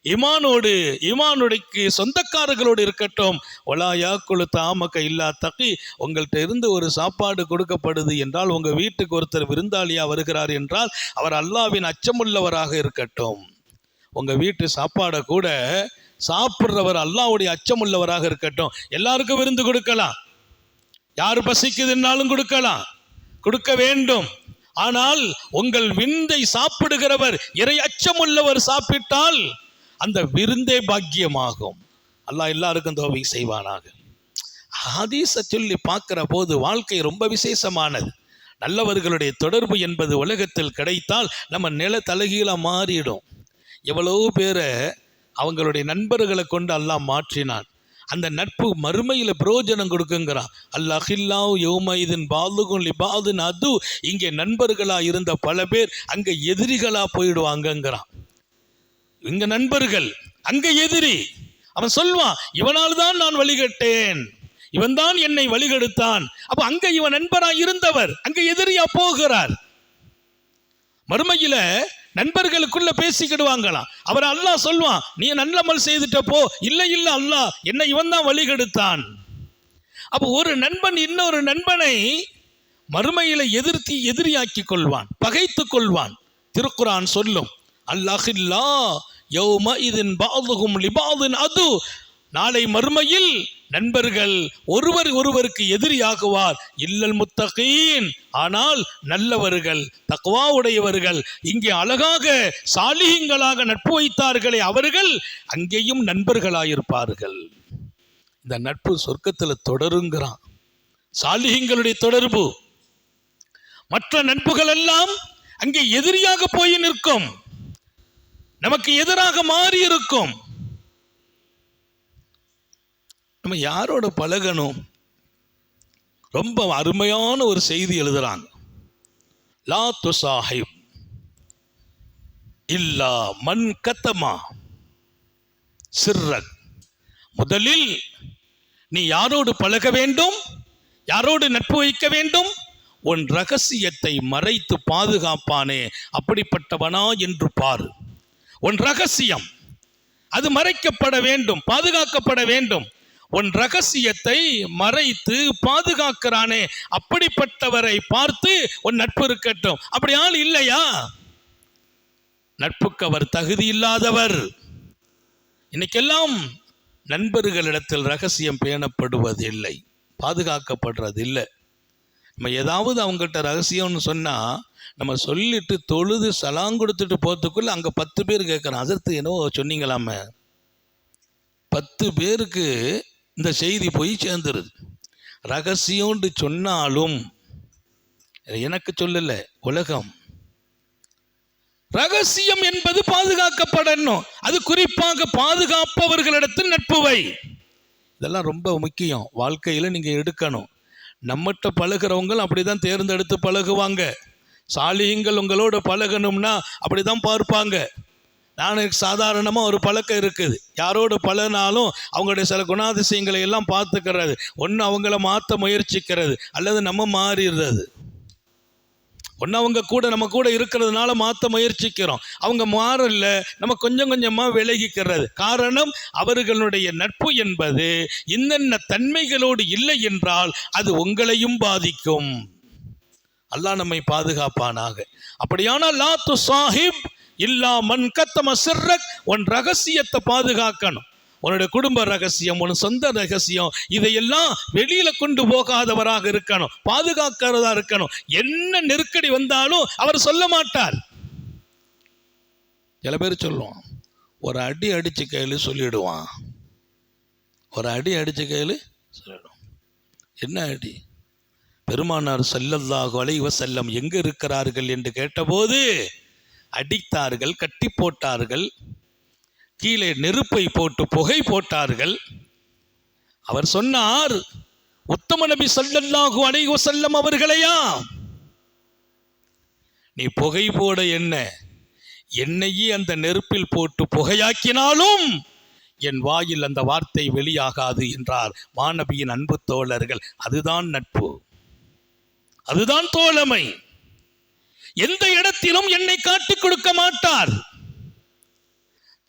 [SPEAKER 1] ஈமானோடு, ஈமானுடைக்கு சொந்தக்காரர்களோடு இருக்கட்டும். ஒலா யாக்குலு தாமக்க இல்லா தகி, உங்கள்கிட்ட இருந்து ஒரு சாப்பாடு கொடுக்கப்படுது என்றால், உங்கள் வீட்டுக்கு ஒருத்தர் விருந்தாளியாக வருகிறார் என்றால் அவர் அல்லாஹ்வின் அச்சமுள்ளவராக இருக்கட்டும். உங்கள் வீட்டு சாப்பாடை கூட சாப்பிட்றவர் அல்லாஹ்வுடைய அச்சமுள்ளவராக இருக்கட்டும். எல்லாருக்கும் விருந்து கொடுக்கலாம், யார் பசிக்குதுன்னாலும் கொடுக்கலாம், கொடுக்க வேண்டும். ஆனால் உங்கள் விருந்தை சாப்பிடுகிறவர் இறை அச்சமுள்ளவர் சாப்பிட்டால் அந்த விருந்தே பாக்கியமாகும். அல்லாஹ் எல்லாருக்கும் தௌஃபீக் செய்வானாக. ஹதீஸை சொல்லி பார்க்கிற போது வாழ்க்கை ரொம்ப விசேஷமானது. நல்லவர்களுடைய தொடர்பு என்பது உலகத்தில் கிடைத்தால் நம்ம நில தலைகீழாக மாறிடும். எவ்வளோ பேரை அவங்களுடைய நண்பர்களை கொண்டு அல்லாஹ் மாற்றினான். அந்த நட்பு மறுமையில் பிரயோஜனம் கொடுக்குங்கிறான். அல்லாஹில்லாஹ் யௌமைதின் பாலுகும் லிபாதுன் அது, இங்கே நண்பர்களாக இருந்த பல பேர் அங்கே எதிரிகளாக போயிடுவாங்கங்கிறான். இங்க நண்பர்கள், அங்க எதிரி. அவன் சொல்வான், இவனால் தான் நான் வழிகட்டேன், இவன் தான் என்னை வழிகெடுத்தான். அப்ப அங்க இவன் நண்பராக இருந்தவர் அங்க எதிரியா போகிறார். மறுமையில நண்பர்களுக்குள்ள பேசிக்கிடுவாங்களாம். அவர் அல்லாஹ் சொல்வான், நீ நல்லமல் செய்துட்ட போ. இல்லை இல்லை, அல்லாஹ் என்னை இவன் தான் வழிகெடுத்தான். அப்போ ஒரு நண்பன் இன்னொரு நண்பனை மறுமையில எதிரியாக்கி கொள்வான், பகைத்து கொள்வான். திருக்குரான் சொல்லும், அல்லாஹில்லா யௌமைதின் பாதுகும் லிபாதுன் அது, நாளை மறுமையில் நண்பர்கள் ஒருவர் ஒருவருக்கு எதிரியாகுவார். இல்லல் முத்தகீன், ஆனால் நல்லவர்கள், தக்வா உடையவர்கள், இங்கே அழகாக சாலிஹீன்களாக நட்பு வைத்தார்களே அவர்கள் அங்கேயும் நண்பர்களாயிருப்பார்கள். இந்த நட்பு சொர்க்கத்தில் தொடருங்கிறான். சாலிஹீன்களுடைய தொடர்பு, மற்ற நட்புகள் எல்லாம் அங்கே எதிரியாக போய் நிற்கும், நமக்கு எதிராக மாறி இருக்கும். நம்ம யாரோட பழகணும்? ரொம்ப அருமையான ஒரு செய்தி எழுதுறாங்க. லா துசாஹிப் இல்லா மன் கத்தமா சிர்ரக். முதலில் நீ யாரோடு பழக வேண்டும், யாரோடு நட்பு வைக்க வேண்டும்? உன் ரகசியத்தை மறைத்து பாதுகாப்பானே, அப்படிப்பட்டவனா என்று பார். உன் ரகசியம் அது மறைக்கப்பட வேண்டும், பாதுகாக்கப்பட வேண்டும். உன் ரகசியத்தை மறைத்து பாதுகாக்கிறானே, அப்படிப்பட்டவரை பார்த்து உன் நட்பு இருக்கட்டும். அப்படி ஆள் இல்லையா? நட்புக்கு அவர் தகுதி இல்லாதவர். இன்னைக்கெல்லாம் நண்பர்களிடத்தில் ரகசியம் பேணப்படுவதில்லை, பாதுகாக்கப்படுறதில்லை. நம்ம ஏதாவது அவங்ககிட்ட ரகசியம்னு சொன்னால் நம்ம சொல்லிட்டு தொழுது சலாம் கொடுத்துட்டு போகிறதுக்குள்ளே அங்கே 10 பேர் கேட்குறோம், அதற்கு என்னவோ சொன்னீங்களாமே. 10 பேருக்கு இந்த செய்தி போய் சேர்ந்துருது. ரகசியம்னு சொன்னாலும் எனக்கு சொல்லலை, உலகம். ரகசியம் என்பது பாதுகாக்கப்படணும். அது குறிப்பாக பாதுகாப்பவர்களிடத்தில் நட்புவை. இதெல்லாம் ரொம்ப முக்கியம். வாழ்க்கையில் நீங்கள் எடுக்கணும். நம்மகிட்ட பழகிறவங்க அப்படிதான் தேர்ந்தெடுத்து பழகுவாங்க. சாலிகங்கள் உங்களோட பழகணும்னா அப்படிதான் பார்ப்பாங்க. எனக்கு சாதாரணமாக ஒரு பழக்கம் இருக்குது. யாரோடு பழகினாலும் அவங்களுடைய சில குணாதிசயங்களை எல்லாம் பார்த்துக்கிறது. ஒன்று அவங்கள மாற்ற முயற்சிக்கிறது, அல்லது நம்ம மாறிடுறது. ஒன்று அவங்க கூட நம்ம கூட இருக்கிறதுனால மாற்ற முயற்சிக்கிறோம், அவங்க மாறல, நம்ம கொஞ்சம் கொஞ்சமாக விலகிக்கிறது. காரணம், அவர்களுடைய நட்பு என்பது இன்னென்ன தன்மைகளோடு இல்லை என்றால் அது உங்களையும் பாதிக்கும். அல்லாஹ் நம்மை பாதுகாப்பானாக. அப்படியானால் லா துசாஹிப் இல்லா மன் கத்தம சிர்ரக், உன் ரகசியத்தை பாதுகாக்கணும். உன்னுடைய குடும்ப ரகசியம், உன் சொந்த ரகசியம், இதையெல்லாம் வெளியில கொண்டு போகாதவராக இருக்கணும், பாதுகாக்கிறதா இருக்கணும். என்ன நெருக்கடி வந்தாலும் அவர் சொல்ல மாட்டார். சில பேர் சொல்லுவான், ஒரு அடி அடிச்சு கையில் சொல்லிடுவான். ஒரு அடி அடிச்சு கையில் சொல்லிடுவான். என்ன அடி? பெருமானார் ஸல்லல்லாஹு அலைஹி வஸல்லம் எங்க இருக்கிறார்கள் என்று கேட்டபோது அடித்தார்கள், கட்டி போட்டார்கள், கீழே நெருப்பை போட்டு புகை போட்டார்கள். அவர் சொன்னார், உத்தம நபி ஸல்லல்லாஹு அலைஹி வஸல்லம் அவர்களையா நீ புகை போட என்னையே அந்த நெருப்பில் போட்டு புகையாக்கினாலும் என் வாயில் அந்த வார்த்தை வெளியாகாது என்றார் மாநபியின் அன்பு தோழர்கள். அதுதான் நட்பு, அதுதான் தோழமை. எந்த இடத்திலும் என்னை காட்டிக் கொடுக்க மாட்டார்.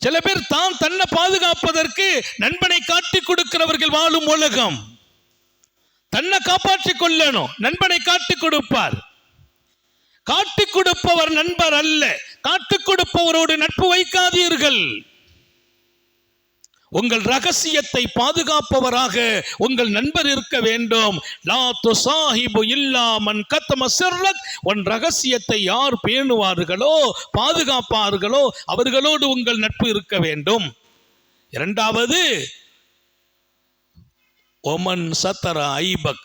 [SPEAKER 1] சில பேர் தன்னை பாதுகாப்பதற்கு நண்பனை காட்டிக் கொடுக்கிறவர்கள் வாழும் உலகம். தன்னை காப்பாற்றிக் கொள்ளணும், நண்பனை காட்டிக் கொடுப்பார். காட்டிக் கொடுப்பவர் நண்பர் அல்ல. காட்டிக் கொடுப்பவரோடு நட்பு வைக்காதீர்கள். உங்கள் ரகசியத்தை பாதுகாப்பவராக உங்கள் நண்பர் இருக்க வேண்டும். லா துசாஹிபு இல்லா மன் கத்தம சிர்ரக், உன் ரகசியத்தை யார் பேணுவார்களோ, பாதுகாப்பார்களோ, அவர்களோடு உங்கள் நட்பு இருக்க வேண்டும். இரண்டாவது, ஒமன் சத்தர ஐபக்,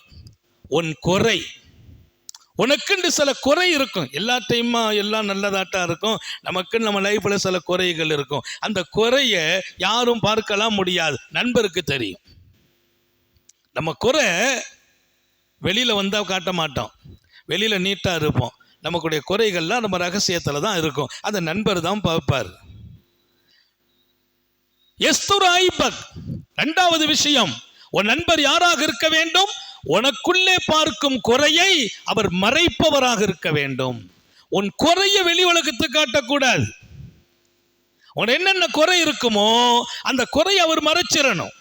[SPEAKER 1] உன் குறை. உனக்குன்னு சில குறை இருக்கும். எல்லா டைமா எல்லாம் நல்லதாட்டா இருக்கும். நமக்குன்னு நம்ம லைஃப்ல சில குறைகள் இருக்கும். அந்த குறைய யாரும் பார்க்கலாம் முடியாது, நண்பருக்கு தெரியும். நம்ம குறை வெளியில வந்தா காட்ட மாட்டோம், வெளியில நீட்டா இருப்போம். நமக்குடைய குறைகள்லாம் நம்ம ரகசியத்துல தான் இருக்கும். அந்த நண்பர் தான் பார்ப்பார். எஸ்துர் ஐபக், இரண்டாவது விஷயம், உன் நண்பர் யாராக இருக்க வேண்டும்? உனக்குள்ளே பார்க்கும் குறையை அவர் மறைப்பவராக இருக்க வேண்டும். உன் குறையை வெளி உலகத்துக்கு காட்டக்கூடாது. உன் என்னென்ன குறை இருக்குமோ அந்த குறையை அவர் மறைச்சிடணும்.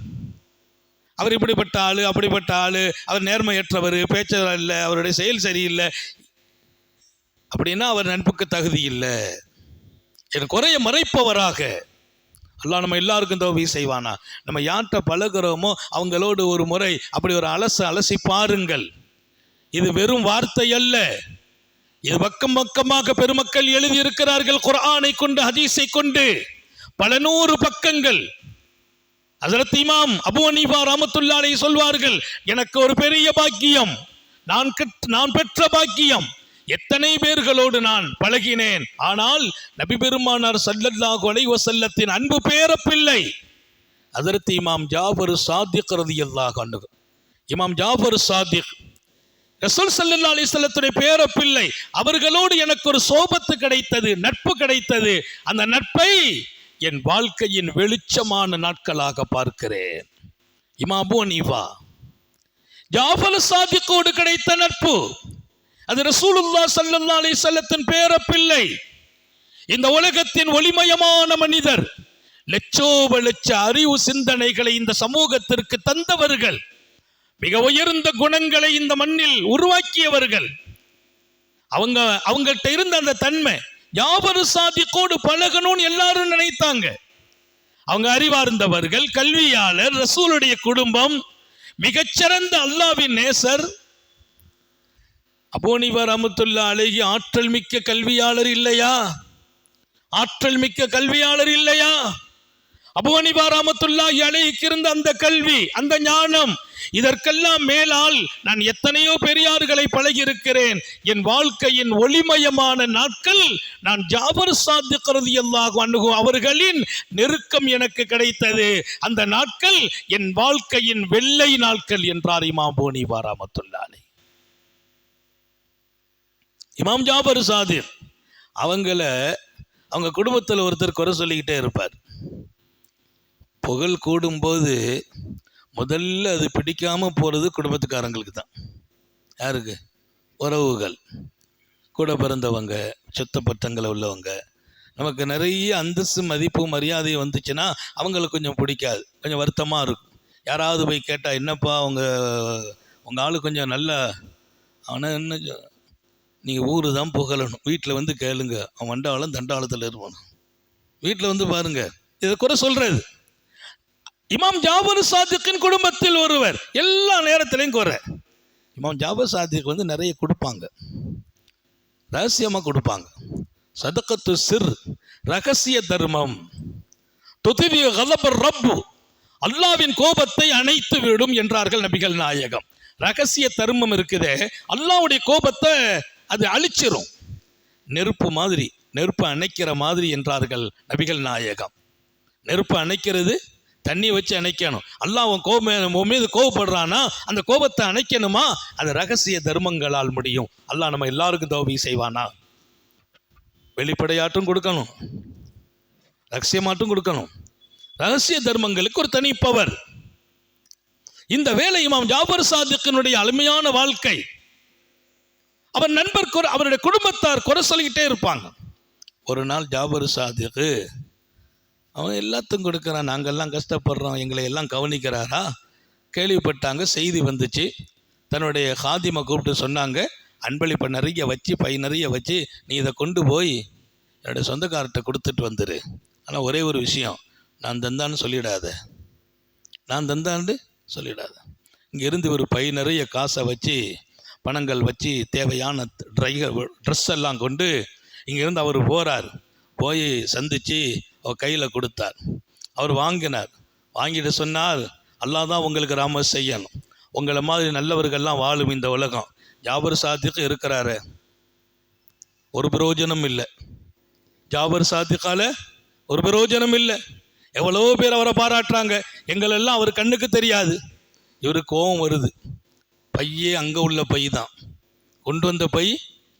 [SPEAKER 1] அவர் இப்படிப்பட்ட ஆளு, அப்படிப்பட்ட ஆளு, அவர் நேர்மையற்றவர், பேச்சவர் இல்லை, அவருடைய செயல் சரியில்லை அப்படின்னா அவர் நட்புக்கு தகுதி இல்லை. என் குறையை மறைப்பவராக அல்லாஹ் நம்ம எல்லாருக்கும் தௌபீ செய்வானா. நம்ம யார்கிட்ட பழகிறோமோ அவங்களோடு ஒரு முறை அப்படி ஒரு அலசி பாருங்கள். இது வெறும் வார்த்தை அல்ல, இது பக்கம் பக்கமாக பெருமக்கள் எழுதியிருக்கிறார்கள். குர்ஆனை கொண்டு, ஹதீஸை கொண்டு பல 100 பக்கங்கள். ஹஜ்ரத் இமாம் அபூ ஹனீஃபா ரஹ்மத்துல்லாஹி அலைஹி சொல்வார்கள், எனக்கு ஒரு பெரிய பாக்கியம், நான் பெற்ற பாக்கியம். எத்தனை பேர்களோடு நான் பழகினேன், ஆனால் நபி பெருமானார் ஸல்லல்லாஹு அலைஹி வஸல்லத்தின் அன்பு பேரப்பிள்ளை ஹஜ்ரத் இமாம் ஜாஃபர் சாதிக் ரலியல்லாஹு அன்ஹு, இமாம் ஜாஃபர் சாதிக் ரசூல் ஸல்லல்லாஹு அலைஹி வஸல்லத்துடைய பேரப்பிள்ளை, அவர்களோடு எனக்கு ஒரு சோபத்து கிடைத்தது, நட்பு கிடைத்தது. அந்த நட்பை என் வாழ்க்கையின் வெளிச்சமான நாட்களாக பார்க்கிறேன். இமாம் அபூ ஹனீஃபா ஜாஃபர் சாதிக்கோடு கிடைத்த நட்பு, அது ரசூலுல்லாஹ் ஸல்லல்லாஹு அலைஹி வஸல்லத்தின் பேர பிள்ளை. இந்த உலகத்தின் ஒளிமயமான மனிதர். லட்சோப லட்ச அறிவு சிந்தனைகளை இந்த சமூகத்திற்கு தந்தவர்கள். மிக உயர்ந்த குணங்களை இந்த மண்ணில் உருவாக்கியவர்கள். அவங்கள்ட்ட இருந்த அந்த தன்மை, ஜாபர் சாதிக்கோடு பழகணும்னு எல்லாரும் நினைத்தாங்க. அவங்க அறிவார்ந்தவர்கள், கல்வியாளர், ரசூலுடைய குடும்பம், மிகச்சிறந்த அல்லாஹ்வின் நேசர். அபூ ஹனீஃபா ரஹ்மத்துல்லாஹி அலைஹி ஆற்றல் மிக்க கல்வியாளர் இல்லையா? ஆற்றல் மிக்க கல்வியாளர் இல்லையா? அபூ ஹனீஃபா ரஹ்மத்துல்லாஹி அலைஹிக்கு இருந்த அந்த கல்வி, அந்த ஞானம், இதற்கெல்லாம் மேலால் நான் எத்தனையோ பெரியார்களை பழகி இருக்கிறேன். என் வாழ்க்கையின் ஒளிமயமான நாட்கள் நான் ஜாபர் சாதிக் ரலியல்லாஹு அன்ஹு அவர்களின் நெருக்கம் எனக்கு கிடைத்தது. அந்த நாட்கள் என் வாழ்க்கையின் வெள்ளை நாட்கள் என்றார் இமாம் அபூ ஹனீஃபா ரஹ்மத்துல்லாஹி அலைஹி. இமாம் ஜாபர் சாதிக் அவங்க குடும்பத்தில் ஒருத்தர் குறை சொல்லிக்கிட்டே இருப்பார். புகழ் கூடும்போது முதல்ல அது பிடிக்காம போறது குடும்பத்துக்காரங்களுக்கு தான். யாருக்கு? உறவுகள், கூட பிறந்தவங்க, சொத்த பத்தங்களை உள்ளவங்க. நமக்கு நிறைய அந்தஸ்து, மதிப்பு, மரியாதை வந்துச்சுன்னா அவங்களுக்கு கொஞ்சம் பிடிக்காது, கொஞ்சம் வருத்தமாக இருக்கும். யாராவது போய் கேட்டால், என்னப்பா உங்கள் ஆளு கொஞ்சம் நல்லா, ஆனால் என்ன நீங்கள் ஊர் தான் புகழணும், வீட்டில் வந்து கேளுங்க, அவன் வண்டாளம் தண்டாளத்தில் இருப்பான், வீட்டில் வந்து பாருங்க, இதை குறை சொல்றது. இமாம் ஜாபர் சாதிக்கின் குடும்பத்தில் ஒருவர், எல்லா நேரத்திலையும் குறை. இமாம் ஜாபர் சாதிக் வந்து நிறைய கொடுப்பாங்க, ரகசியமாக கொடுப்பாங்க. சதகத்து சிர், ரகசிய தர்மம். துதிவி கலபர் ரப்பு, அல்லாவின் கோபத்தை அணைத்து விடும் என்றார்கள் நபிகள் நாயகம். ரகசிய தர்மம் இருக்குதே, அல்லாவுடைய கோபத்தை அது அழிச்சிரும். நெருப்பு மாதிரி, நெருப்பு அணைக்கிற மாதிரி என்றார்கள் நபிகள் நாயகம். நெருப்பு அணைக்கிறது தண்ணி வச்சு அணைக்கணும். அல்லாஹ் உன் மீது கோபப்படுறானா, அந்த கோபத்தை அணைக்கணுமா, அது ரகசிய தர்மங்களால் முடியும். அல்லாஹ் நம்ம எல்லாருக்கும் தௌபீக் செய்வானா? வெளிப்படையாட்டும் கொடுக்கணும், ரகசியமாட்டும் கொடுக்கணும். ரகசிய தர்மங்களுக்கு ஒரு தனி பவர். இந்த வேலை இமாம் ஜாபர் சாதிக்கினுடைய அருமையான வாழ்க்கை. அவர் நண்பர் அவருடைய குடும்பத்தார் குறை சொல்லிக்கிட்டே இருப்பாங்க. ஒரு நாள் ஜாபர் சாதிக்கு, அவன் எல்லாத்துக்கும் கொடுக்குறான், நாங்கள்லாம் கஷ்டப்படுறோம், எங்களை எல்லாம் கவனிக்கிறாரா கேள்விப்பட்டாங்க. செய்தி வந்துச்சு. தன்னுடைய ஹாதிமை கூப்பிட்டு சொன்னாங்க, அன்பளிப்பை நிறைய வச்சு, பை நிறைய வச்சு, நீ இதை கொண்டு போய் என்னுடைய சொந்தக்கார்ட்ட கொடுத்துட்டு வந்துரு. ஆனால் ஒரே ஒரு விஷயம், நான் தந்தான்னு சொல்லிடாத, நான் தந்தான்னு சொல்லிடாத. இங்கேருந்து ஒரு பை நிறைய காசை வச்சு, பணங்கள் வச்சு, தேவையான ட்ரெஸ் எல்லாம் கொண்டு இங்கேருந்து அவர் போகிறார். போய் சந்தித்து அவர் கையில் கொடுத்தார். அவர் வாங்கினார். வாங்கிட்டு சொன்னார், அல்லாஹ் தான் உங்களுக்கு ராம செய்யணும், உங்களை மாதிரி நல்லவர்கள்லாம் வாழும் இந்த உலகம். ஜாபர் சாதிக்கு இருக்கிறாரு, ஒரு பிரயோஜனம் இல்லை. ஜாபர் சாதிக்கால ஒரு பிரயோஜனம் இல்லை. எவ்வளோ பேர் அவரை பாராட்டுறாங்க, எங்களெல்லாம் அவர் கண்ணுக்கு தெரியாது. இவருக்கு கோபம் வருது. பையே அங்கே உள்ள பை தான், கொண்டு வந்த பை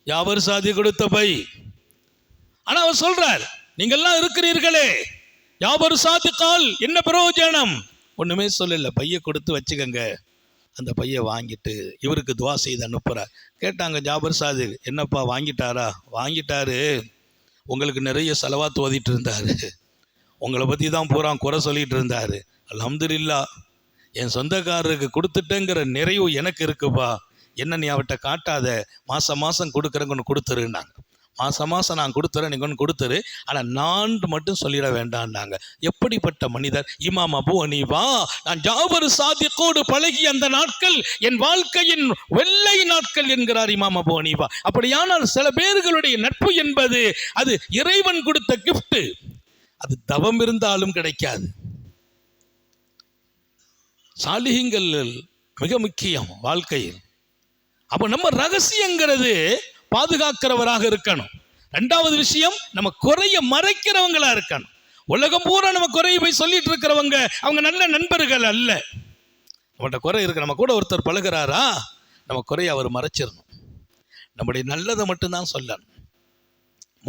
[SPEAKER 1] ஜாபர் சாதி கொடுத்த பை. ஆனால் அவர் சொல்றார், நீங்கள்லாம் இருக்கிறீர்களே, ஜாபர் சாதிக்கால் என்ன பிரயோஜனம்? ஒன்றுமே சொல்லலை, பையை கொடுத்து வச்சுக்கங்க. அந்த பையை வாங்கிட்டு இவருக்கு துவா செய்து அனுப்புகிறார். கேட்டாங்க ஜாபர் சாதி, என்னப்பா வாங்கிட்டாரா? வாங்கிட்டாரு, உங்களுக்கு நிறைய செலவாத்து ஓதிட்டு இருந்தார், உங்களை பற்றி தான் பூரா குறை சொல்லிட்டு இருந்தார். அல்ஹம்துலில்லாஹ், என் சொந்தக்காரருக்கு கொடுத்துட்டேங்கிற நிறைவு எனக்கு இருக்குப்பா. என்ன நீ அவட்ட காட்டாத, மாதம் மாதம் கொடுக்குறேங்க, ஒன்று கொடுத்துருன்னாங்க. மாதம் மாதம் நான் கொடுத்துறேன், நீங்கள் ஒன்று கொடுத்துரு, ஆனால் நான் மட்டும் சொல்லிட வேண்டான்னாங்க. எப்படிப்பட்ட மனிதர் இமாம் அபூ ஹனீஃபா! நான் ஜாபர் சாதிக்கோடு பழகிய அந்த நாட்கள் என் வாழ்க்கையின் வெள்ளை நாட்கள் என்கிறார் இமாம் அபூ ஹனீஃபா. அப்படியானால் சில பேர்களுடைய நட்பு என்பது அது இறைவன் கொடுத்த கிஃப்ட். அது தவம் இருந்தாலும் கிடைக்காது. சாலிஹீங்கள் மிக முக்கியம் வாழ்க்கையில். அப்போ நம்ம ரகசியங்கிறது பாதுகாக்கிறவராக இருக்கணும். ரெண்டாவது விஷயம், நம்ம குறைய மறைக்கிறவங்களா இருக்கணும். உலகம் பூரா நம்ம குறைய போய் சொல்லிட்டு இருக்கிறவங்க அவங்க நல்ல நண்பர்கள் அல்ல. நம்மகிட்ட குறை இருக்கு, நம்ம கூட ஒருத்தர் பழகிறாரா, நம்ம குறைய அவர் மறைச்சிடணும், நம்முடைய நல்லதை மட்டும்தான் சொல்லணும்.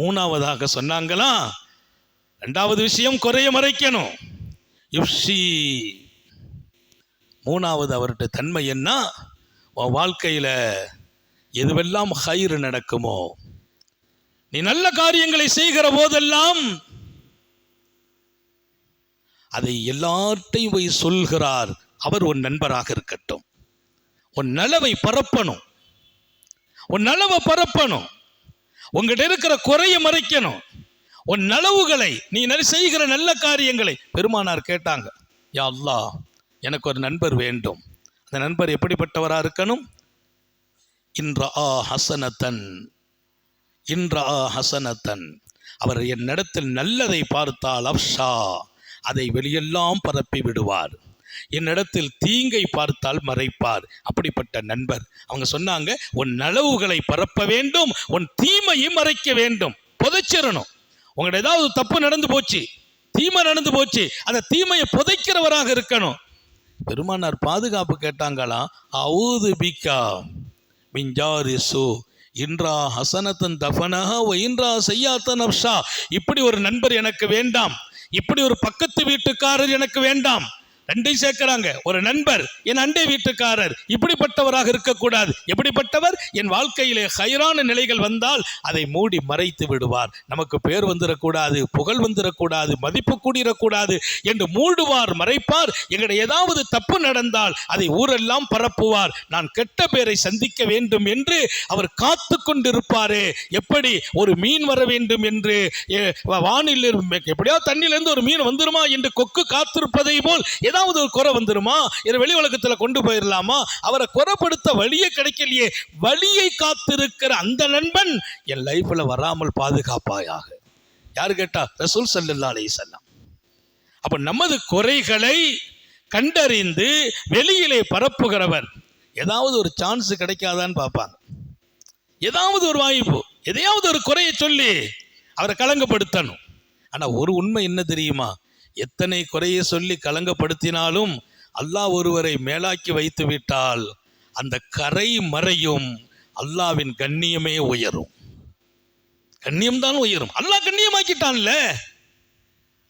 [SPEAKER 1] மூணாவதாக சொன்னாங்களா, ரெண்டாவது விஷயம் குறைய மறைக்கணும். யுஃப்ஷி, மூணாவது அவர்கிட்ட தன்மை என்ன, வாழ்க்கையில் எதுவெல்லாம் ஹைர் நடக்குமோ, நீ நல்ல காரியங்களை செய்கிற போதெல்லாம் அதை எல்லார்ட்டையும் போய் சொல்கிறார். அவர் உன் நண்பராக இருக்கட்டும். உன் நலவை பரப்பணும், உன் நலவை பரப்பணும், உங்ககிட்ட இருக்கிற குறைய மறைக்கணும், உன் நலவுகளை நீ செய்கிற நல்ல காரியங்களை. பெருமானார் கேட்டாங்க, யா அல்லாஹ், எனக்கு ஒரு நண்பர் வேண்டும். அந்த நண்பர் எப்படிப்பட்டவரா இருக்கணும்? இன்றா ஹசனத்தன், அவர் என்னிடத்தில் நல்லதை பார்த்தால் அப்ஷா, அதை வெளியெல்லாம் பரப்பி விடுவார். என்னிடத்தில் தீங்கை பார்த்தால் மறைப்பார். அப்படிப்பட்ட நண்பர். அவங்க சொன்னாங்க, உன் நலவுகளை பரப்ப வேண்டும், உன் தீமையை மறைக்க வேண்டும், புதைச்சிடணும். உங்கள்ட்ட ஏதாவது தப்பு நடந்து போச்சு, தீமை நடந்து போச்சு, அந்த தீமையை புதைக்கிறவராக இருக்கணும். பெருமானார் பாதுகாப்பு கேட்டாங்களாம். அவுது பிகா மிஞ்சாரிசு இன்றா ஹசனத்தன் தஃபனஹா வ இன்றா செய்யாத்தன் அப்ஷா. இப்படி ஒரு நண்பர் எனக்கு வேண்டாம், இப்படி ஒரு பக்கத்து வீட்டுக்காரர் எனக்கு வேண்டாம். ரெண்டையும் சேர்க்கிறாங்க. ஒரு நண்பர், என் அண்டை வீட்டுக்காரர், இப்படிப்பட்டவராக இருக்கக்கூடாது. எப்படிப்பட்டவர்? என் வாழ்க்கையிலே ஹைரான நிலைகள் வந்தால் அதை மூடி மறைத்து விடுவார். நமக்கு பேர் வந்துடக்கூடாது, புகழ் வந்துடக்கூடாது, மதிப்பு கூடிடக்கூடாது என்று மூடுவார், மறைப்பார். எங்களை ஏதாவது தப்பு நடந்தால் அதை ஊரெல்லாம் பரப்புவார். நான் கெட்ட பேரை சந்திக்க வேண்டும் என்று அவர் காத்து கொண்டிருப்பாரே. எப்படி ஒரு மீன் வர வேண்டும் என்று வானில் எப்படியாவது தண்ணியிலிருந்து ஒரு மீன் வந்துருமா என்று கொக்கு காத்திருப்பதை போல் ஏதாவது ஒரு குறை வந்துருமா, வெளி உலகத்தில் கொண்டு போயிடலாமா, அவரை குறைப்படுத்த வழியே கிடைக்கலையே, வழியை காத்திருக்கிற அந்த நண்பன் என் லைஃப்ல வராமல் பாதுகாப்பாயாக. யாரு கேட்டா? ரசூல் ஸல்லல்லாஹு அலைஹி வஸல்லம். அப்ப நமது குறைகளை கண்டறிந்து வெளியிலே பரப்புகிறவர். ஏதாவது ஒரு சான்ஸ் கிடைக்காதான்னு பார்ப்பாங்க, ஏதாவது ஒரு வாய்ப்பு, எதையாவது ஒரு குறையை சொல்லி அவரை கலங்கப்படுத்தணும். ஆனா ஒரு உண்மை என்ன தெரியுமா? எத்தனை குறையை சொல்லி கலங்கப்படுத்தினாலும் அல்லாஹ் ஒருவரை மேலாக்கி வைத்து விட்டால் அந்த கரை மறையும், அல்லாஹ்வின் கண்ணியமே உயரும். கண்ணியம்தான் உயரும். அல்லாஹ் கண்ணியமாக்கிட்டான்ல,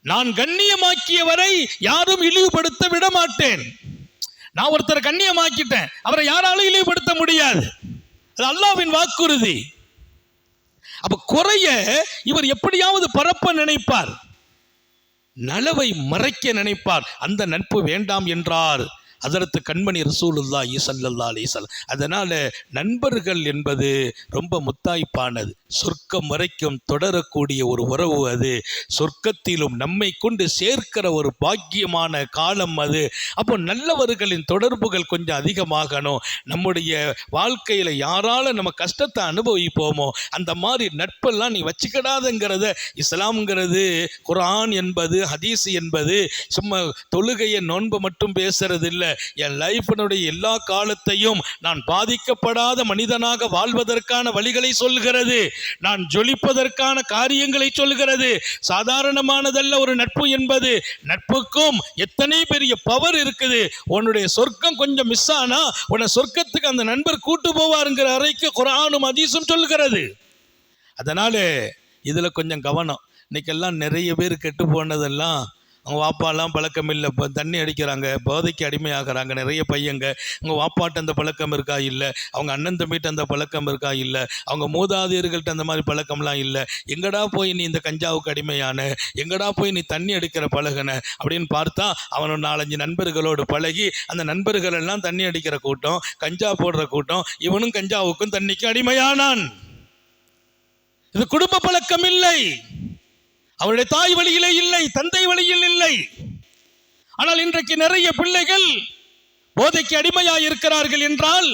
[SPEAKER 1] நான் கண்ணியமாக்கியவரை யாரும் இழிவுபடுத்த விட மாட்டேன். நான் ஒருத்தரை கண்ணியமாக்கிட்டேன், அவரை யாராலும் இழிவுபடுத்த முடியாது. அது அல்லாஹ்வின் வாக்குறுதி. அப்ப குறைய இவர் எப்படியாவது பரப்ப நினைப்பார், நலவை மறைக்க நினைப்பார். அந்த நட்பு வேண்டாம் என்றார் ஹஜ்ரத் கண்மணி ரசூலுல்லாஹி ஸல்லல்லாஹு அலைஹி வஸல்லம். அதனால நண்பர்கள் என்பது ரொம்ப முத்தாய்ப்பானது. சொர்க்கம் வரைக்கும் தொடரக்கூடிய ஒரு உறவு அது. சொர்க்கத்திலும் நம்மை கொண்டு சேர்க்கிற ஒரு பாக்கியமான காலம் அது. அப்போ நல்லவர்களின் தொடர்புகள் கொஞ்சம் அதிகமாகணும். நம்முடைய வாழ்க்கையில் யாரால நம்ம கஷ்டத்தை அனுபவிப்போமோ அந்த மாதிரி நட்பெல்லாம் நீ வச்சுக்கிடாதுங்கிறத இஸ்லாம்ங்கிறது, குர்ஆன் என்பது, ஹதீஸ் என்பது சும்மா தொழுகையை நோன்பு மட்டும் பேசுறது இல்லை. என் லைஃபினுடைய எல்லா காலத்தையும் நான் பாதிக்கப்படாத மனிதனாக வாழ்வதற்கான வழிகளை சொல்கிறது, நான் ஜொலிப்பதற்கான காரியங்களை சொல்கிறது. சாதாரணமானதல்ல ஒரு நட்பு என்பது. நட்புக்கும் எத்தனை பெரிய பவர் இருக்குது. உன்னுடைய சொர்க்கம் கொஞ்சம் மிஸ் ஆனா உன்னை சொர்க்கத்துக்கு அந்த நண்பர் கூட்டு போவாருங்கிற அறைக்கு குர்ஆனும் ஹதீஸும் சொல்கிறது. அதனால இதுல கொஞ்சம் கவனம். இன்னைக்கெல்லாம் நிறைய பேர் கெட்டு போனதெல்லாம் அவங்க வாப்பாலாம் பழக்கம் இல்லை, இப்போ தண்ணி அடிக்கிறாங்க, போதைக்கு அடிமையாகிறாங்க நிறைய பையங்க. அவங்க வாப்பாட்ட அந்த பழக்கம் இருக்கா இல்லை, அவங்க அண்ணன் தம்பிட்ட அந்த பழக்கம் இருக்கா இல்லை, அவங்க மூதாதையர்கள்ட்ட அந்த மாதிரி பழக்கம்லாம் இல்லை. எங்கடா போய் நீ இந்த கஞ்சாவுக்கு அடிமையான, எங்கடா போய் நீ தண்ணி அடிக்கிற பழகுன அப்படின்னு பார்த்தா அவன் 4-5 நண்பர்களோடு பழகி அந்த நண்பர்கள் எல்லாம் தண்ணி அடிக்கிற கூட்டம், கஞ்சா போடுற கூட்டம், இவனும் கஞ்சாவுக்கும் தண்ணிக்கும் அடிமையானான். இது குடும்ப பழக்கம் இல்லை, அவருடைய தாய் வழியிலே இல்லை, தந்தை வழியில் இல்லை. ஆனால் இன்றைக்கு நிறைய பிள்ளைகள் போதைக்கு அடிமையாக இருக்கிறார்கள் என்றால்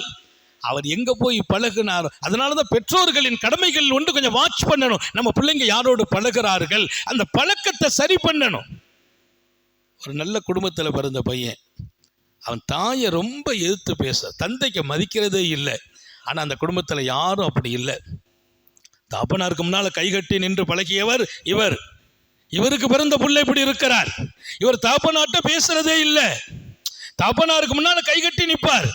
[SPEAKER 1] அவர் எங்க போய் பழகினார். அதனாலதான் பெற்றோர்களின் கடமைகள் ஒன்று கொஞ்சம் வாட்ச் பண்ணணும். நம்ம பிள்ளைங்க யாரோடு பழகிறார்கள், அந்த பழக்கத்தை சரி பண்ணணும். ஒரு நல்ல குடும்பத்தில் பிறந்த பையன், அவன் தாயை ரொம்ப எதிர்த்து பேச, தந்தைக்கு மதிக்கிறதே இல்லை. ஆனால் அந்த குடும்பத்தில் யாரும் அப்படி இல்லை. தாப்பனாருக்கு முன்னால் கைகட்டி நின்று பழகியவர் இவர். இவருக்கு பிறந்த பிள்ளை இப்படி இருக்கிறார். இவர் தாப்பனாட்ட பேசுறதே இல்லை. தாப்பனாருக்கு முன்னால் கைகட்டி நிற்பார்.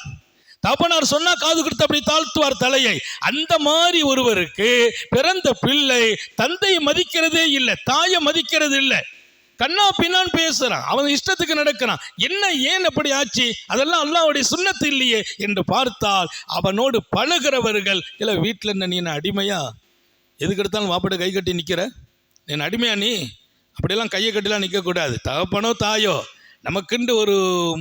[SPEAKER 1] தாப்பனார் சொன்னா காது கொடுத்து அப்படி தாழ்த்துவார் தலையை. அந்த மாதிரி ஒருவருக்கு பிறந்த பிள்ளை தந்தையை மதிக்கிறதே இல்லை, தாயை மதிக்கிறது இல்லை. கண்ணா பின்னான்னு பேசுறான், அவன் இஷ்டத்துக்கு நடக்கிறான். என்ன ஏன் அப்படி ஆச்சு? அதெல்லாம் அல்லாஹ்வுடைய சுன்னத்து இல்லையே என்று பார்த்தால் அவனோடு பழகிறவர்கள் இல்லை. வீட்டில் என்ன நீ என்ன அடிமையா? எதுக்கு எடுத்தாலும் வாப்பட கை கட்டி நிற்கிற? நீ அடிமையா? நீ அப்படியெல்லாம் கையை கட்டிலாம் நிற்கக்கூடாது. தகப்பனோ தாயோ நமக்குண்டு ஒரு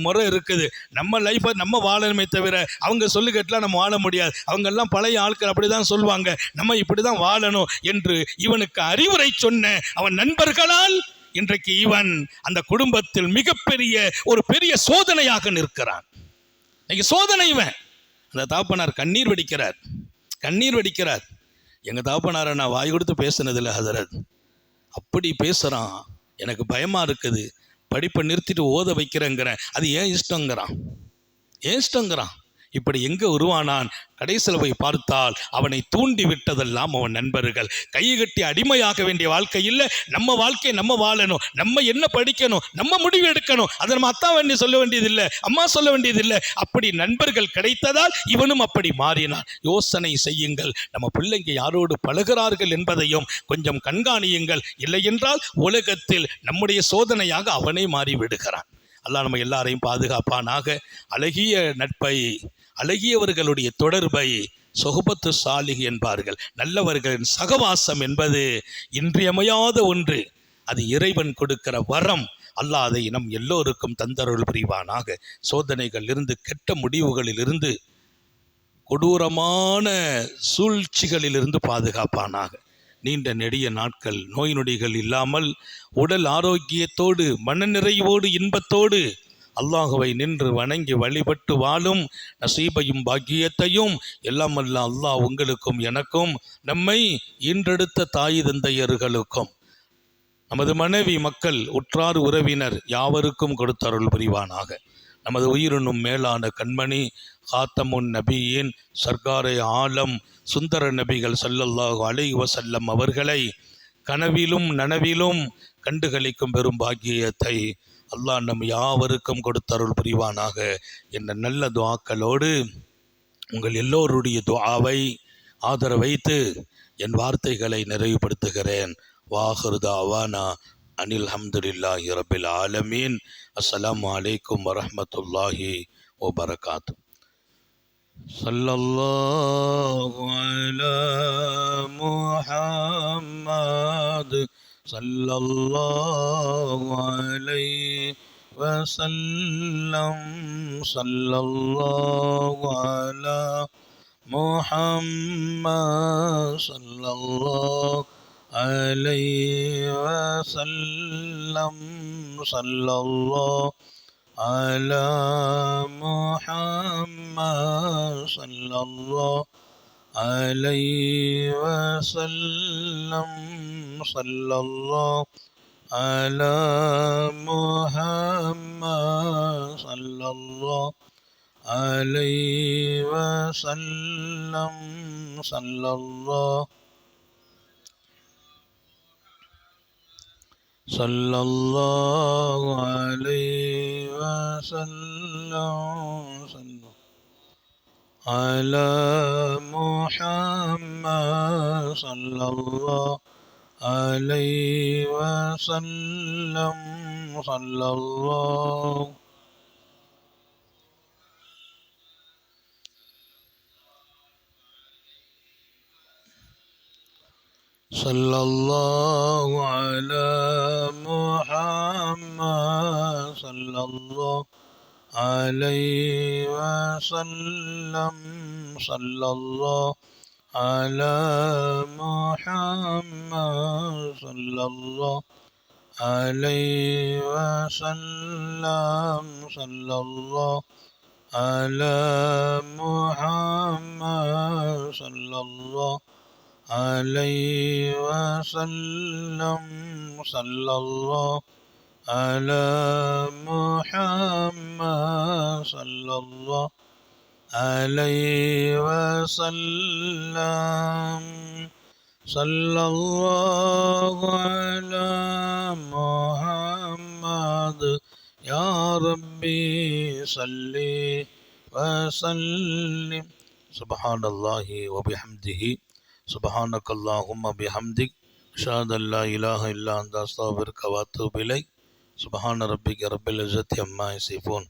[SPEAKER 1] முறை இருக்குது. நம்ம லைஃப்பை நம்ம வாழணுமே தவிர அவங்க சொல்லுக்கட்டெலாம் நம்ம வாழ முடியாது. அவங்கெல்லாம் பழைய ஆட்கள் அப்படி தான் சொல்லுவாங்க, நம்ம இப்படி தான் வாழணும் என்று இவனுக்கு அறிவுரை சொன்ன அவன் நண்பர்களால் இன்றைக்கு இவன் அந்த குடும்பத்தில் மிகப்பெரிய ஒரு பெரிய சோதனையாக நிற்கிறான். இன்னைக்கு சோதனை இவன். அந்த தகப்பனார் கண்ணீர் வடிக்கிறார். எங்கள் தகப்பனாரை நான் வாய் கொடுத்து பேசுனதில்லை ஹதரத், அப்படி பேசுகிறான், எனக்கு பயமாக இருக்குது, படிப்பை நிறுத்திட்டு ஓத வைக்கிறேங்கிறேன், அது ஏன் இஷ்டங்கிறான். இப்படி எங்கே உருவானான்? கடைசியில் போய் பார்த்தால் அவனை தூண்டி விட்டதெல்லாம் அவன் நண்பர்கள். கை கட்டி அடிமையாக வேண்டிய வாழ்க்கை இல்லை. நம்ம வாழ்க்கையை நம்ம வாழணும், நம்ம என்ன படிக்கணும், நம்ம முடிவு எடுக்கணும். அதை நம்ம அத்தா வேண்டி சொல்ல வேண்டியதில்லை, அம்மா சொல்ல வேண்டியதில்லை. அப்படி நண்பர்கள் கிடைத்ததால் இவனும் அப்படி மாறினான். யோசனை செய்யுங்கள், நம்ம பிள்ளைங்க யாரோடு பழகிறார்கள் என்பதையும் கொஞ்சம் கண்காணியுங்கள். இல்லை என்றால் உலகத்தில் நம்முடைய சோதனையாக அவனே மாறி விடுகிறான். அல்லாஹ் நம்ம எல்லாரையும் பாதுகாப்பானாக. அழகிய நட்பை, அழகியவர்களுடைய தொடர்பை சொஹபத்து சாலிஹ் என்பார்கள். நல்லவர்களின் சகவாசம் என்பது இன்றியமையாத ஒன்று. அது இறைவன் கொடுக்கிற வரம். அல்லாஹ் அதை நம் எல்லோருக்கும் தந்தருள் புரிவானாக. சோதனைகள் இருந்து, கெட்ட முடிவுகளிலிருந்து, கொடூரமான சூழ்ச்சிகளிலிருந்து பாதுகாப்பானாக. நீண்ட நெடிய நாட்கள் நோய் நொடிகள் இல்லாமல் உடல் ஆரோக்கியத்தோடு மனநிறைவோடு இன்பத்தோடு அல்லாஹுவை நின்று வணங்கி வழிபட்டு வாழும் நசீபையும் பாக்கியத்தையும் எல்லாம் அல்ல அல்லாஹ் உங்களுக்கும் எனக்கும், நம்மை ஈன்றெடுத்த தாய் தந்தையர்களுக்கும், நமது மனைவி மக்கள் உற்றார் உறவினர் யாவருக்கும் கொடுத்தருள் புரிவானாக. நமது உயிரினும் மேலான கண்மணி காத்தமுன் நபியின் சர்க்காரை ஆலம் சுந்தர நபிகள் ஸல்லல்லாஹு அலைஹி வஸல்லம் அவர்களை கனவிலும் நனவிலும் கண்டுகளிக்கும் பெரும் பாக்கியத்தை அல்லாஹ் நம் யாவருக்கும் கொடுத்தருள் புரிவானாக என்ற நல்ல துஆக்களோடு உங்கள் எல்லோருடைய துஆவை ஆதரவைத்து என் வார்த்தைகளை நிறைவுபடுத்துகிறேன். வாஹிரு தஅவானா அனில் ஹம்துலில்லாஹி ரப்பில் ஆலமீன். அஸ்ஸலாமு அலைக்கும் வரஹ்மத்துல்லாஹி வபரகாத்துஹு. ஸல்லல்லாஹு அலா முஹம்மத் ஸல்லல்லாஹு அலைஹி வஸல்லம். ஸல்லல்லாஹு அலா முஹம்மத் ஸல்லல்லாஹு அலைஹி வஸல்லம். ஸல்லல்லாஹு அலா முஹம்மத் ஸல்லல்லாஹு அலைஹி வஸல்லம். ஸல்லல்லாஹு அலா முஹம்மத் ஸல்லல்லாஹு அலைஹி வஸல்லம். ஸல்லல்லாஹு அலைஹி வஸல்லம். அலா முஹம்மத் ஸல்லல்லாஹு அலைஹி வஸல்லம். ஸல்லல்லாஹு ஸல்லல்லாஹு அலா முஹம்மத் ஸல்லல்லாஹு அலைஹி வஸல்லம். ஸல்லல்லாஹு அலா முஹம்மத் ஸல்லல்லாஹு அலைஹி வஸல்லம். ஸல்லல்லாஹு அலா முஹம்மத் ஸல்லல்லாஹு அலைஹி வஸல்லம். ஸல்லல்லாஹு அலா முஹம்மத் ஸல்லல்லாஹு அலைஹி வஸல்லம். ஸல்லல்லாஹு அலா முஹம்மத் யா ரப்பி ஸல்லி வஸல்லிம். சுப்ஹானல்லாஹி வபிஹம்திஹி சுப்ஹானக்கல்லாஹும்ம பிஹம்திக் அஷ்ஹது அல்லா இலாஹ இல்லா அன்த அஸ்தக்ஃபிருக வ அத்தூபு இலைக். சுப்ஹான ரப்பிக ரப்பில் இஸ்ஸத்தி அம்மா யசிஃபூன்.